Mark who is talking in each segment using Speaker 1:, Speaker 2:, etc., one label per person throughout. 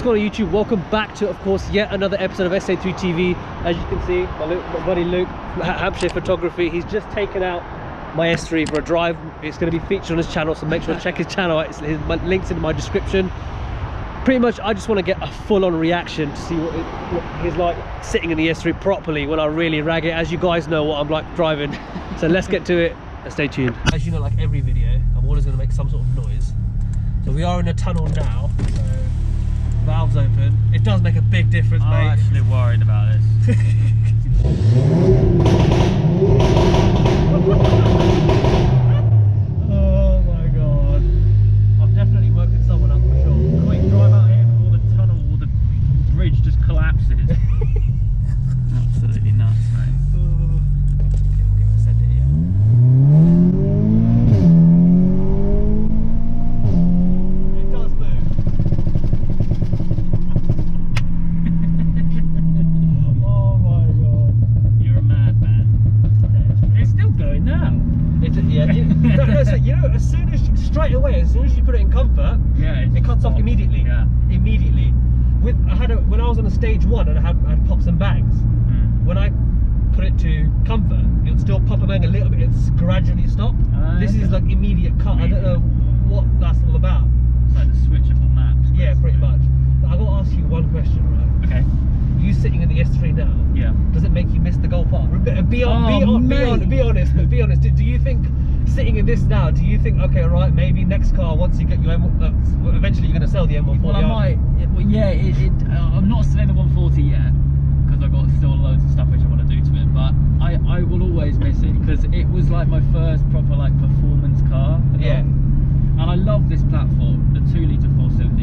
Speaker 1: going on YouTube? Welcome back to, of course, yet another episode of SA3 TV. As you can see, my buddy Luke from Hampshire Photography, he's just taken out my S3 for a drive. It's going to be featured on his channel, so make sure to check his channel out. His link's in my description. Pretty much, I just want to get a full-on reaction to see what he's like sitting in the S3 properly when I really rag it. As you guys know what I'm like driving. So let's get to it and stay tuned. As you know, like every video, I'm always going to make some sort of noise. So we are in a tunnel now. So valves open. It does make a big difference, mate.
Speaker 2: I'm actually worried about this.
Speaker 1: Oh my god. I've definitely worked with someone up for sure.
Speaker 2: Quick drive out here before the tunnel or the bridge just collapses. Absolutely nuts, mate.
Speaker 1: Okay, we'll give it a send it here. It does move. Oh my god.
Speaker 2: You're a madman. It's still going now.
Speaker 1: You know, as soon as you put it in comfort, it cuts off immediately.
Speaker 2: Yeah.
Speaker 1: Immediately. When I was on a stage 1 and I had pops and bangs, when I put it to comfort, it would still pop and bang a little bit and gradually stop. This is like immediate cut. I don't know what that's all about.
Speaker 2: It's like the switchable maps.
Speaker 1: Yeah, pretty much. But I got to ask you one question, right?
Speaker 2: Okay.
Speaker 1: You sitting in the S3 now?
Speaker 2: Yeah.
Speaker 1: Does it make you miss the Golf R? Be honest. Do you think sitting in this now? Do you think, okay, all right, maybe next car, once you get your eventually you're going to sell the M140?
Speaker 2: Well, I might. I'm not selling the 140 yet because I've got still loads of stuff which I want to do to it. But I will always miss it because it was like my first proper like performance car.
Speaker 1: Yeah.
Speaker 2: And I love this platform. The 2-litre 4-cylinder.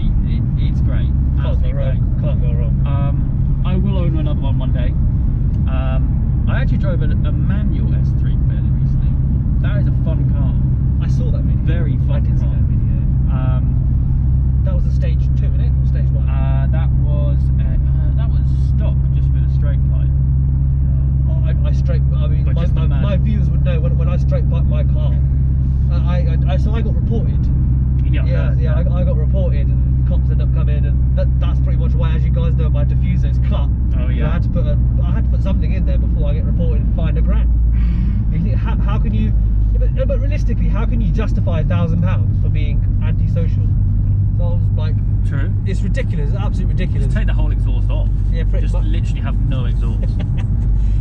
Speaker 2: It's great. Absolutely great.
Speaker 1: Can't go wrong.
Speaker 2: I will own another one day. I actually drove a manual S3 fairly recently. That is a fun car.
Speaker 1: I saw that video.
Speaker 2: Very fun.
Speaker 1: I did see that video. That was a stage 2, isn't it? Or stage 1?
Speaker 2: That was stock, just with a straight pipe.
Speaker 1: My viewers would know when I straight pipe my car. So I got reported. I got reported, and cops ended up coming, and that's pretty much why, as you guys know, my diffuser is cut.
Speaker 2: Oh yeah.
Speaker 1: I had to put something in there before I get reported and fined £1,000. How can you? But realistically, how can you justify £1,000 for being antisocial? So I was like,
Speaker 2: true.
Speaker 1: It's ridiculous. It's absolutely ridiculous.
Speaker 2: Just take the whole exhaust off. Yeah, pretty much. Just literally have no exhaust.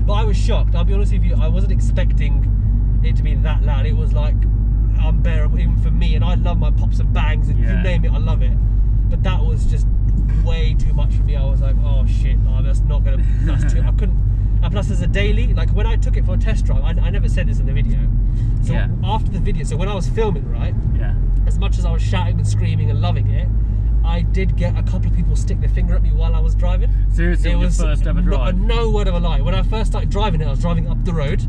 Speaker 1: But I was shocked. I'll be honest with you. I wasn't expecting it to be that loud. It was like unbearable even for me, and I love my pops and bangs and you name it, I love it, but that was just way too much for me. I was like, oh shit, no, that's too, I couldn't. And plus as a daily, like when I took it for a test drive, I never said this in the video, so after the video, so when I was filming, right, as much as I was shouting and screaming and loving it, I did get a couple of people stick their finger at me while I was driving.
Speaker 2: Seriously? It was your first ever drive?
Speaker 1: No word of a lie. When I first started driving it, I was driving up the road.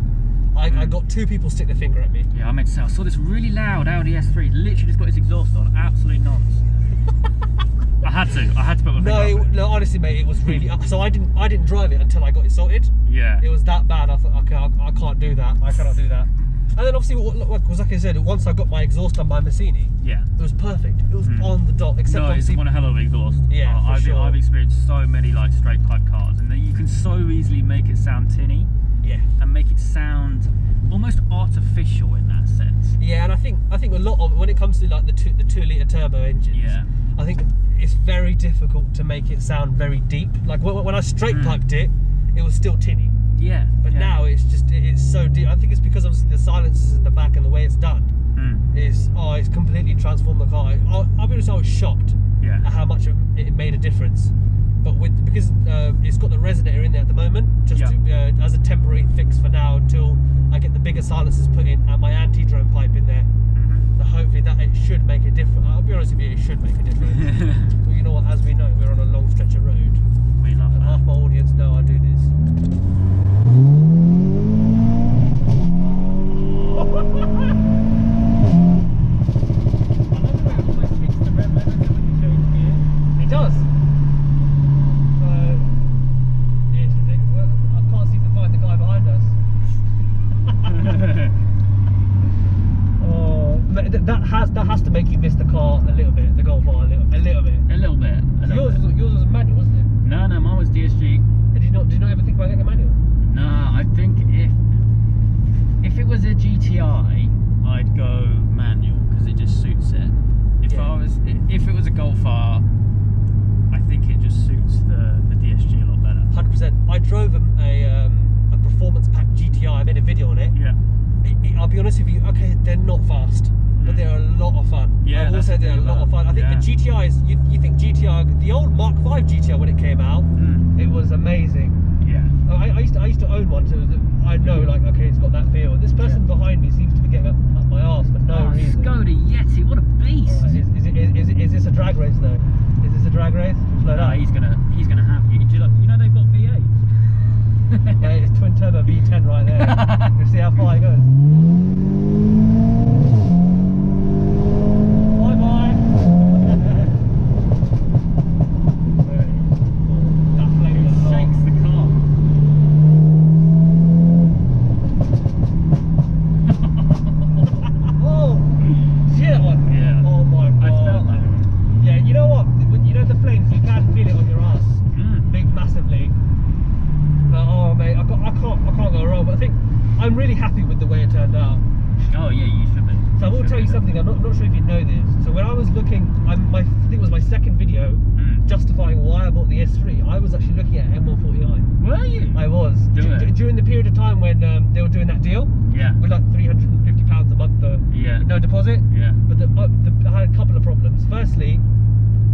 Speaker 1: I got 2 people stick their finger at me.
Speaker 2: Yeah, I meant to say, I saw this really loud Audi S3, literally just got its exhaust on, absolute nonce. I had to put my finger up.
Speaker 1: No, honestly, mate, it was really. So I didn't drive it until I got it sorted. Yeah. It was that bad. I thought, okay, I can't do that. I cannot do that. And then obviously, like I said, once I got my exhaust on my Massini, it was perfect. It was on the dot. Except obviously,
Speaker 2: it's one hell of an exhaust.
Speaker 1: Yeah,
Speaker 2: I've experienced so many like straight pipe cars, and you can so easily make it sound tinny. Yeah. And make it sound almost artificial in that sense. Yeah, and I think a lot of, when it comes to like the 2-litre turbo engines, I think it's very difficult to make it sound very deep. Like when I straight piped it, it was still tinny. Yeah. But now it's so deep. I think it's because obviously the silencers in the back and the way it's done it's completely transformed the car. I'll be honest, I was shocked at how much it made a difference. But because it's got the resonator in there at the moment, just as a temporary fix for now until I get the bigger silencers put in and my anti-drone pipe in there. So hopefully it should make a difference. I'll be honest with you, it should make a difference. But you know what? As we know, we're on a long stretch of road. We love that.
Speaker 1: Half my audience know I do this. It does. That has to make you miss the car a little bit, the Golf R a little bit.
Speaker 2: A little bit.
Speaker 1: Yours
Speaker 2: Yeah.
Speaker 1: I'll be honest with you. Okay, they're not fast, but they're a lot of fun.
Speaker 2: Yeah,
Speaker 1: I will say they're a lot of fun. I think the GTIs. You think GTR, the old Mark V GTR when it came out, it was amazing.
Speaker 2: Yeah.
Speaker 1: I used to own one, so I know, like, okay, it's got that feel. This person behind me seems to be getting up my arse for no reason.
Speaker 2: Skoda Yeti, what a beast!
Speaker 1: Is this a drag race though? Is this a drag race?
Speaker 2: No, he's gonna have you. You know they've got V8.
Speaker 1: Yeah, it's twin turbo V10 right there. You'll see how far it goes. Bye bye. That flame
Speaker 2: shakes the car.
Speaker 1: Oh, see that one?
Speaker 2: Yeah.
Speaker 1: Oh my god.
Speaker 2: I felt that.
Speaker 1: Yeah, you know what? You know the flames, you can feel it on your ass. Big, massively. But oh mate, I can't go wrong. But I think I'm really happy with the way it turned out.
Speaker 2: Oh yeah, you should be.
Speaker 1: So I will tell you something. I'm not sure if you know this. So when I was looking, I think it was my second video justifying why I bought the S3. I was actually looking at M140i.
Speaker 2: Were you?
Speaker 1: I was during the period of time when they were doing that deal.
Speaker 2: Yeah.
Speaker 1: With like £350 a month. With no deposit.
Speaker 2: Yeah.
Speaker 1: But I had a couple of problems. Firstly,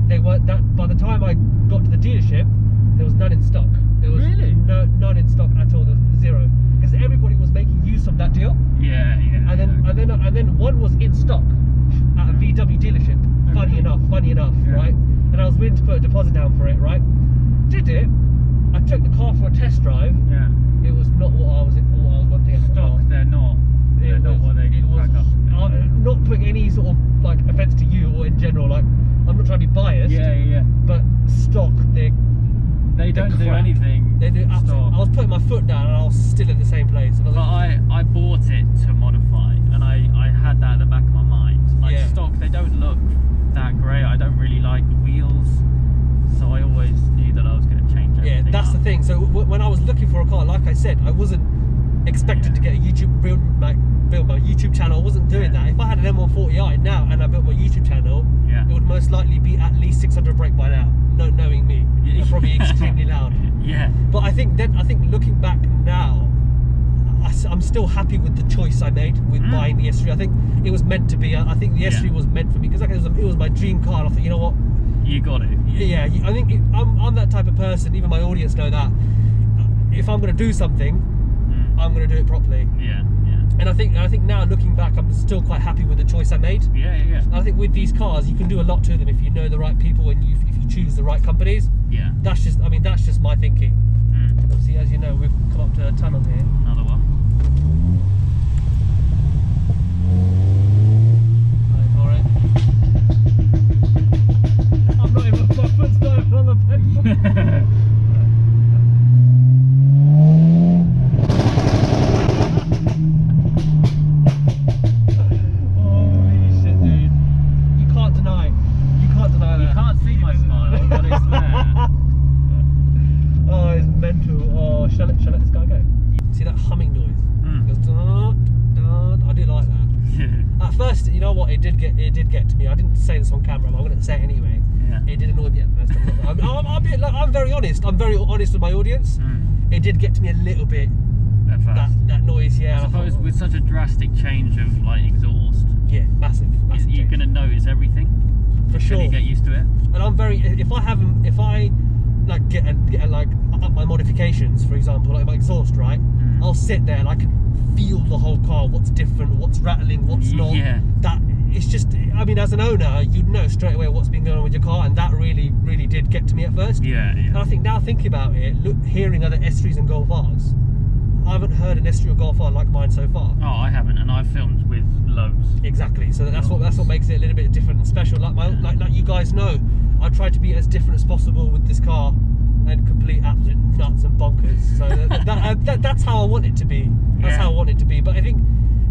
Speaker 1: they weren't that. By the time I got to the dealership, there was none in stock. There was none in stock at all. There was zero, because everybody was making use of that deal.
Speaker 2: Yeah.
Speaker 1: And then one was in stock at a VW dealership. Funny enough, right? And I was willing to put a deposit down for it, right? Did it? I took the car for a test drive.
Speaker 2: Yeah.
Speaker 1: It was not what I was wanting.
Speaker 2: Stock, they're not. They're not what they crack up.
Speaker 1: Not putting any sort of like offense to you or in general. Like, I'm not trying to be biased.
Speaker 2: Yeah.
Speaker 1: But stock, they
Speaker 2: don't do anything.
Speaker 1: They do absolutely. I was putting my foot down and I was still in the same place. And
Speaker 2: I bought it to modify, and I had that at the back of my mind. Like stock, they don't look that great. I don't really like the wheels, so I always knew that I was going to change everything.
Speaker 1: Yeah, that's the thing. So when I was looking for a car, like I said, I wasn't expecting to get a build my YouTube channel. I wasn't doing that. If I had an M140i now and I built my YouTube channel, it would most likely be at least 600 brake by now. No, knowing me, probably extremely loud.
Speaker 2: Yeah.
Speaker 1: But I think looking back now, I'm still happy with the choice I made with buying the S3. I think it was meant to be. I think the S3 was meant for me, because it was my dream car. And I thought, you know what?
Speaker 2: You got it.
Speaker 1: Yeah. I think I'm that type of person. Even my audience know that. If I'm going to do something, I'm going to do it properly.
Speaker 2: Yeah.
Speaker 1: And I think now looking back, I'm still quite happy with the choice I made.
Speaker 2: Yeah.
Speaker 1: And I think with these cars, you can do a lot to them if you know the right people and if you choose the right companies.
Speaker 2: Yeah.
Speaker 1: That's just my thinking. Obviously, as you know, we've come up to a tunnel here.
Speaker 2: Another one.
Speaker 1: Wait for it. I'm not even, my foot's not even on the pedal. Holy shit, dude. You can't deny that.
Speaker 2: You can't see my smile, but it's there.
Speaker 1: Oh, it's mental. Oh, shall I let this guy go? See that humming noise? It goes, dun, dun. I do like that. At first, you know what? It did get to me. I didn't say this on camera, but I'm going to say it anyway.
Speaker 2: Yeah.
Speaker 1: It did annoy me at first. I'm very honest. I'm very honest with my audience. It did get to me a little bit.
Speaker 2: At first.
Speaker 1: That noise, yeah.
Speaker 2: I suppose with such a drastic change of like exhaust.
Speaker 1: Yeah, massive.
Speaker 2: You're going to notice everything.
Speaker 1: For sure.
Speaker 2: You get used to it.
Speaker 1: And I'm very. If I like get like up my modifications, for example, like my exhaust, right? I'll sit there and I can feel the whole car, what's different, what's rattling, what's not.
Speaker 2: Yeah.
Speaker 1: That it's just, I mean, as an owner, you'd know straight away what's been going on with your car, and that really did get to me at first.
Speaker 2: Yeah.
Speaker 1: And I think now thinking about it, hearing other S3s and Golf Rs, I haven't heard an S3 or Golf R like mine so far.
Speaker 2: Oh, I haven't, and I've filmed with loads.
Speaker 1: Exactly. So that's what makes it a little bit different and special. Like you guys know, I try to be as different as possible with this car, and complete absolute nuts and bonkers. So that's how I want it to be. That's how I want it to be. But I think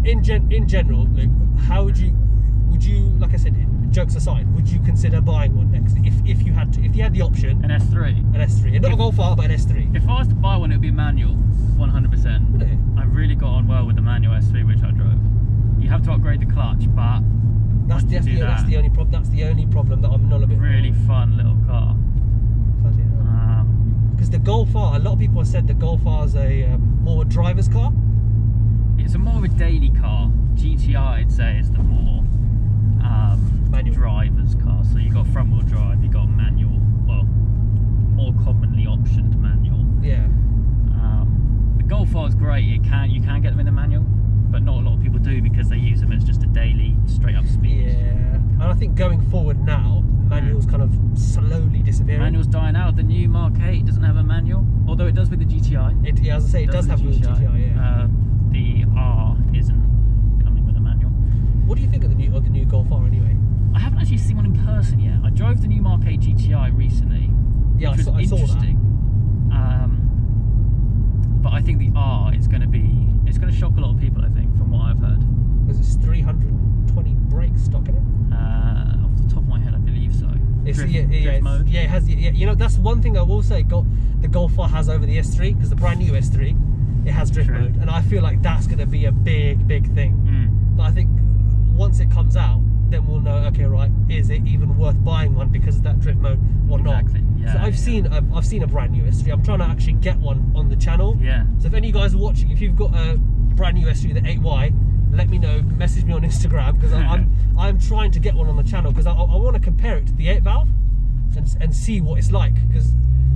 Speaker 1: in general, Luke, how would you, like I said, jokes aside, would you consider buying one next if you had the option?
Speaker 2: An S3.
Speaker 1: An S3, and not a Golf R, but an S3.
Speaker 2: If I was to buy one, it would be manual, 100%.
Speaker 1: Really?
Speaker 2: I really got on well with the manual S3 which I drove. You have to upgrade the clutch, but
Speaker 1: that's the only problem. That's the only problem that I'm not a bit.
Speaker 2: Really fun little car.
Speaker 1: Because the Golf R, a lot of people have said the Golf R is more a driver's car.
Speaker 2: Yeah, it's a more of a daily car. GTI, I'd say, is the more driver's car. So you got front wheel drive, you got manual. Well, more commonly optioned manual.
Speaker 1: Yeah.
Speaker 2: The Golf R is great. You can get them in the manual, but not a lot of people do because they use them as just a daily straight up speed.
Speaker 1: Yeah. And I think going forward now, manual's kind of slowly disappearing.
Speaker 2: Manual's dying out. The new Mark 8 doesn't have a manual, although it does with the GTI.
Speaker 1: Yeah, as I say, it does have with the GTI. Yeah.
Speaker 2: The R isn't coming with a manual.
Speaker 1: What do you think of the new Golf R anyway?
Speaker 2: I haven't actually seen one in person yet. I drove the new Mark 8 GTI recently.
Speaker 1: Yeah,
Speaker 2: which was
Speaker 1: I saw
Speaker 2: interesting. But I think the R is going to shock a lot of people. I think, from what I've heard.
Speaker 1: Because it's 320 brake stock in it.
Speaker 2: Off the top of my head, I believe so. Drift mode.
Speaker 1: Yeah, it has. Yeah, you know, that's one thing I will say. The Golf R has over the S3, because the brand new S3, it has drift mode, and I feel like that's going to be a big thing. But I think once it comes out, then we'll know. Okay, right, is it even worth buying one because of that drift mode or not?
Speaker 2: Yeah,
Speaker 1: so I've seen a brand new S3. I'm trying to actually get one on the channel.
Speaker 2: Yeah.
Speaker 1: So if any of you guys are watching, if you've got a brand new S3, the 8Y, let me know. Message me on Instagram, because I'm trying to get one on the channel, because I want to compare it to the 8 valve and see what it's like, because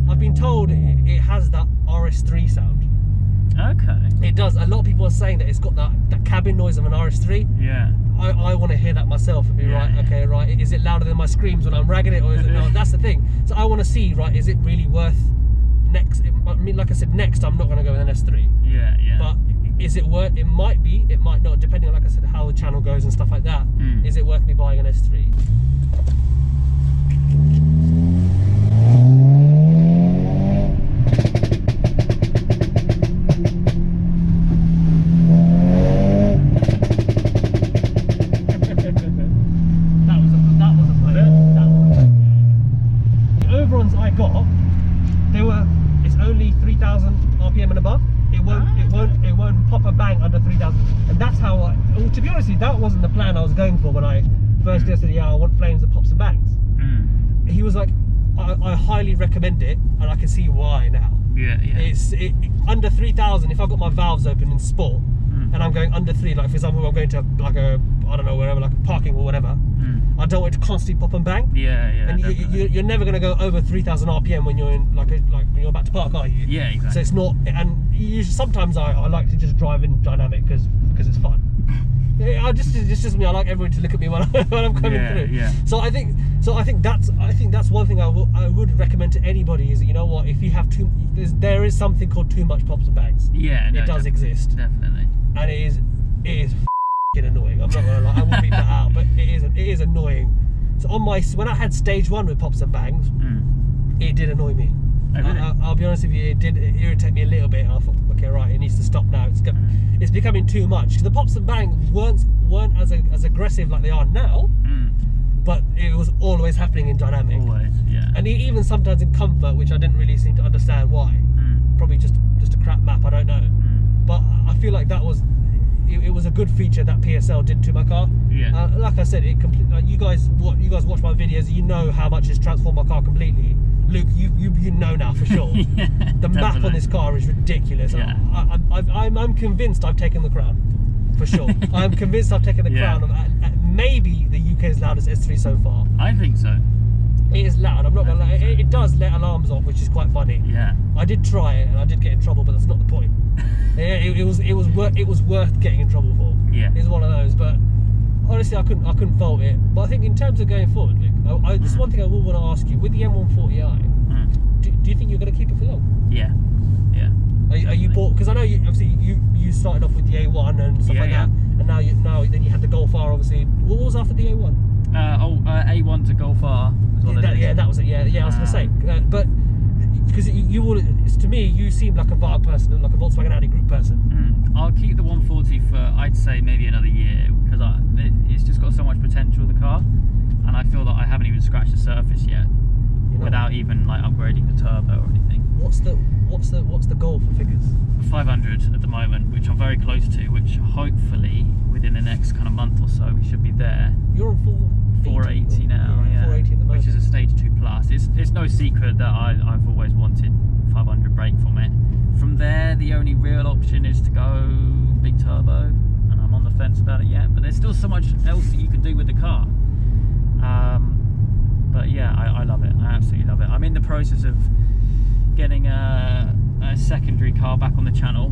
Speaker 1: I've been told it has that RS3 sound.
Speaker 2: Okay.
Speaker 1: It does. A lot of people are saying that it's got that cabin noise of an RS3.
Speaker 2: Yeah.
Speaker 1: I want to hear that myself and be okay, right, is it louder than my screams when I'm ragging it, or is it not? That's the thing. So I want to see, right, is it really worth I mean, like I said, next I'm not going to go with an S3.
Speaker 2: Yeah.
Speaker 1: But is it worth? It might be. It might not, depending on, like I said, how the channel goes and stuff like that. Is it worth me buying an S3? It's only 3,000 RPM and above. It won't pop a bang under 3,000, and that's how to be honest with you, that wasn't the plan I was going for when I first said, yeah, I want flames that pops and bangs. He was like, I highly recommend it, and I can see why now.
Speaker 2: Yeah.
Speaker 1: It's under 3,000. If I've got my valves open in sport and I'm going under 3, like for example, I'm going to like a, I don't know, wherever, like a parking or whatever, I don't want it to constantly pop and bang.
Speaker 2: Yeah.
Speaker 1: And you're never going to go over 3,000 RPM when you're in like when you're about to park, are you?
Speaker 2: Yeah, exactly.
Speaker 1: So it's not, and sometimes I like to just drive in dynamic because it's fun. It's just me. I like everyone to look at me when I'm coming through.
Speaker 2: Yeah.
Speaker 1: So I think that's one thing I would recommend to anybody, is that, you know what, if you have there is something called too much pops and bangs.
Speaker 2: Yeah, no,
Speaker 1: it does exist.
Speaker 2: Definitely.
Speaker 1: And it is f***ing annoying. I'm not gonna lie. I won't beat that out, but it is annoying. So when I had stage 1 with pops and bangs, it did annoy me.
Speaker 2: Oh, really?
Speaker 1: I'll be honest with you, it did irritate me a little bit, and I thought, okay, right, it needs to stop now. It's becoming too much. Because the pops and bangs weren't as aggressive like they are now, but it was always happening in dynamic.
Speaker 2: Always, yeah.
Speaker 1: And even sometimes in comfort, which I didn't really seem to understand why. Probably just a crap map, I don't know. But I feel like it was a good feature that PSL did to my car.
Speaker 2: Yeah.
Speaker 1: Like I said, like you guys watch my videos, you know how much it's transformed my car completely. Luke, you know now for sure.
Speaker 2: Yeah,
Speaker 1: the map on this car is ridiculous.
Speaker 2: Yeah.
Speaker 1: I'm convinced I've taken the crown, for sure. I'm convinced I've taken the crown of maybe the UK's loudest S3 so far.
Speaker 2: I think so.
Speaker 1: It is loud. I'm not gonna lie. It does let alarms off, which is quite funny.
Speaker 2: Yeah.
Speaker 1: I did try it and I did get in trouble, but that's not the point. it was worth getting in trouble for.
Speaker 2: Yeah.
Speaker 1: It's one of those, but honestly, I couldn't fault it. But I think in terms of going forward, Luke, this is one thing I will want to ask you. With the M140i, do you think you're going to keep it for long?
Speaker 2: Yeah.
Speaker 1: Are you bought? Because I know you started off with the A1 and stuff like that, and now then you had the Golf R, obviously. What was after the A1?
Speaker 2: A1 to Golf R.
Speaker 1: That was it. Yeah. I was going to say, but because to me, you seem like a VARG person, like a Volkswagen Audi group person.
Speaker 2: I'll keep the 140 for, I'd say, maybe another year, because it's just got so much potential, the car, and I feel that I haven't even scratched the surface yet, without even like upgrading the turbo or anything. What's
Speaker 1: the goal for figures?
Speaker 2: 500 at the moment, which I'm very close to, which hopefully within the next kind of month or so we should be there.
Speaker 1: You're on
Speaker 2: 480 now, yeah.
Speaker 1: 480 at the moment.
Speaker 2: Which is a stage 2 plus. It's no secret that I've always wanted 500 brake from it. From there, the only real option is to go big turbo, and I'm on the fence about it yet, but there's still so much else that you can do with the car. But yeah, I love it. I absolutely love it. I'm in the process of getting a secondary car back on the channel.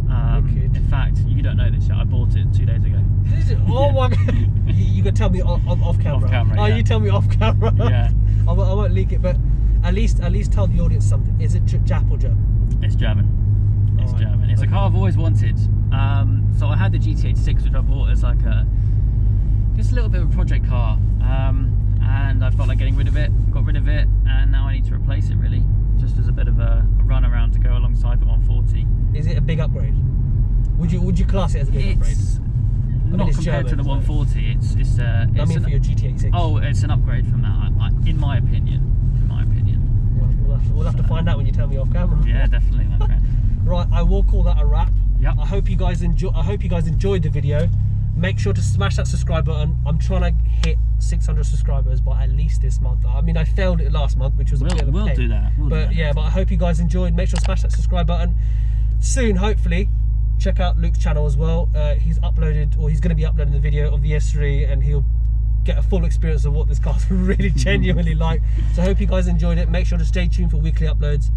Speaker 2: In fact, you don't know this yet, I bought it 2 days ago.
Speaker 1: Oh my god. You can tell me off camera.
Speaker 2: Off camera,
Speaker 1: oh,
Speaker 2: yeah.
Speaker 1: You tell me off camera.
Speaker 2: Yeah.
Speaker 1: I won't leak it, but at least tell the audience something. Is it Jap or German?
Speaker 2: It's German. It's German. It's a car I've always wanted. So I had the GT86, which I bought as like just a little bit of a project car, and I felt like getting rid of it. Got rid of it, and now I need to replace it really, just as a bit of a run around to go alongside the 140.
Speaker 1: Is it a big upgrade? Would you class it as a big upgrade?
Speaker 2: Not compared to the 140. It's I mean
Speaker 1: for your GT86.
Speaker 2: Oh, it's an upgrade from that, in my opinion. In my opinion.
Speaker 1: Well, we'll have to find out when you tell me off camera.
Speaker 2: Yeah, definitely, my friend.
Speaker 1: Right, I will call that a wrap.
Speaker 2: Yep.
Speaker 1: I hope you guys enjoyed the video. Make sure to smash that subscribe button. I'm trying to hit 600 subscribers by at least this month. I mean, I failed it last month, which was a bit of a pain.
Speaker 2: We'll do that.
Speaker 1: But I hope you guys enjoyed. Make sure to smash that subscribe button. Soon, hopefully, check out Luke's channel as well. He's going to be uploading the video of the S3, and he'll get a full experience of what this car's really genuinely like. So I hope you guys enjoyed it. Make sure to stay tuned for weekly uploads.